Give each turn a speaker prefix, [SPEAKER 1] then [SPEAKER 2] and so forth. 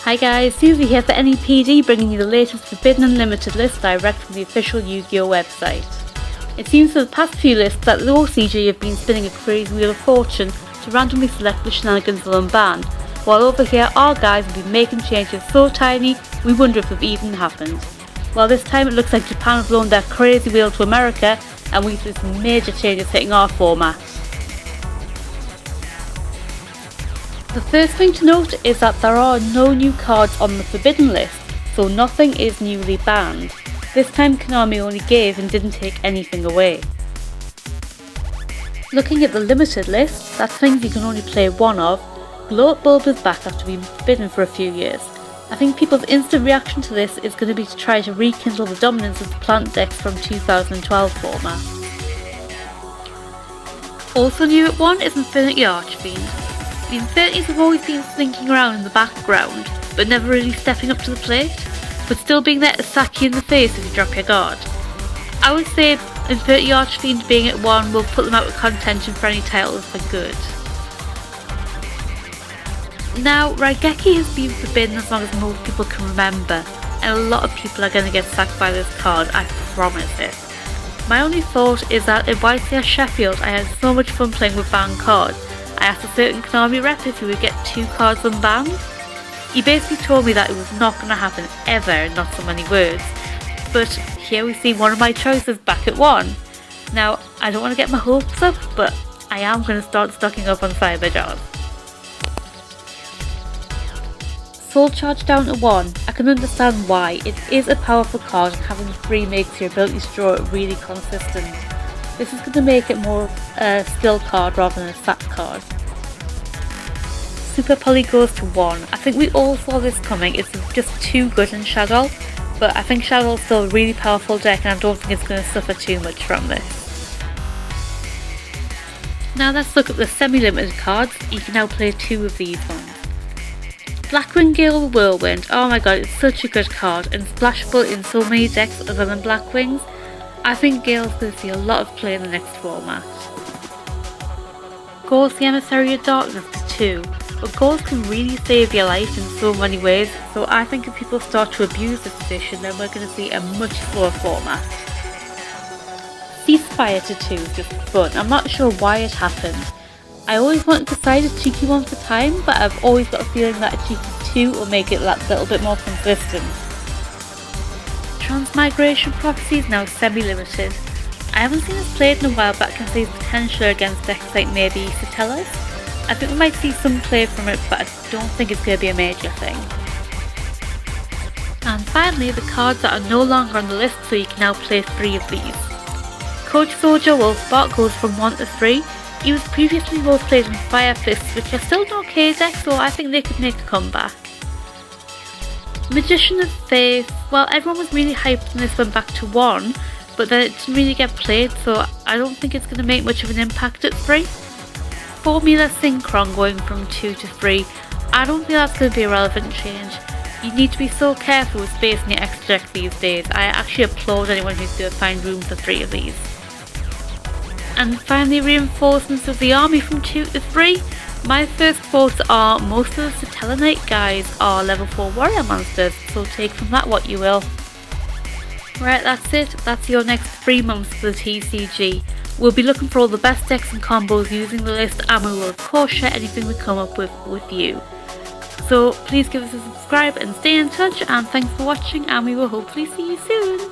[SPEAKER 1] Hi guys, Susie here for NEPD, bringing you the latest Forbidden and Limited list direct from the official Yu-Gi-Oh website. It seems for the past few lists that the OCG have been spinning a crazy wheel of fortune to randomly select the shenanigans they'll unban, while over here our guys have been making changes so tiny we wonder if they've even happened. Well, this time it looks like Japan have loaned their crazy wheel to America and we see some major changes hitting our format. The first thing to note is that there are no new cards on the Forbidden list, so nothing is newly banned. This time Konami only gave and didn't take anything away. Looking at the Limited list, that's things you can only play one of. Glow Up Bulb is back after being forbidden for a few years. I think people's instant reaction to this is going to be to try to rekindle the dominance of the plant decks from 2012 format. Also new at 1 is Infinity Archfiend. The Infinities have always been slinking around in the background, but never really stepping up to the plate, but still being there to sack you in the face if you drop your guard. I would say Infinity Archfiend being at 1 will put them out of contention for any titles for good. Now, Raigeki has been forbidden as long as most people can remember, and a lot of people are going to get sacked by this card, I promise it. My only thought is that in YCS Sheffield I had so much fun playing with banned cards. I asked a certain Konami rep if he would get 2 cards unbanned. He basically told me that it was not going to happen ever, not so many words. But here we see one of my choices back at 1. Now, I don't want to get my hopes up, but I am going to start stocking up on Cyberjars. Soul Charge down to 1. I can understand why. It is a powerful card and having 3 makes your ability to draw it really consistent. This is going to make it more a skill card rather than a stat card. Super Poly goes to 1. I think we all saw this coming. It's just too good in Shadow, but I think Shadow is still a really powerful deck and I don't think it's going to suffer too much from this. Now let's look at the semi-limited cards. You can now play 2 of these ones. Blackwing Gale the Whirlwind. Oh my god, it's such a good card and splashable in so many decks other than Blackwings. I think Gale's going to see a lot of play in the next format. Ghost the Emissary of Darkness to 2, but Ghost can really save your life in so many ways, so I think if people start to abuse this edition then we're going to see a much slower format. Ceasefire to 2 is just fun. I'm not sure why it happened. I always wanted to side a cheeky one for time, but I've always got a feeling that a cheeky 2 will make it that little bit more consistent. Transmigration Prophecy is now semi-limited. I haven't seen this played in a while, but I can see its potential against decks like maybe Satellas. I think we might see some play from it, but I don't think it's going to be a major thing. And finally, the cards that are no longer on the list, so you can now play 3 of these. Coach Soldier Wolfspark goes from 1 to 3. He was previously both played in Fire Fists, which are still an okay deck, so I think they could make a comeback. Magician of Faith, well, everyone was really hyped when this went back to 1, but then it didn't really get played, so I don't think it's going to make much of an impact at 3. Formula Synchron going from 2 to 3, I don't think that's going to be a relevant change. You need to be so careful with spacing your extra deck these days. I actually applaud anyone who's going to find room for 3 of these. And finally, reinforcements of the army from 2 to 3. My first thoughts are most of the Satella Knight guys are level 4 warrior monsters, so take from that what you will. Right, that's it. That's your next 3 months for the TCG. We'll be looking for all the best decks and combos using the list, and we will of course share anything we come up with you. So please give us a subscribe and stay in touch, and thanks for watching, and we will hopefully see you soon.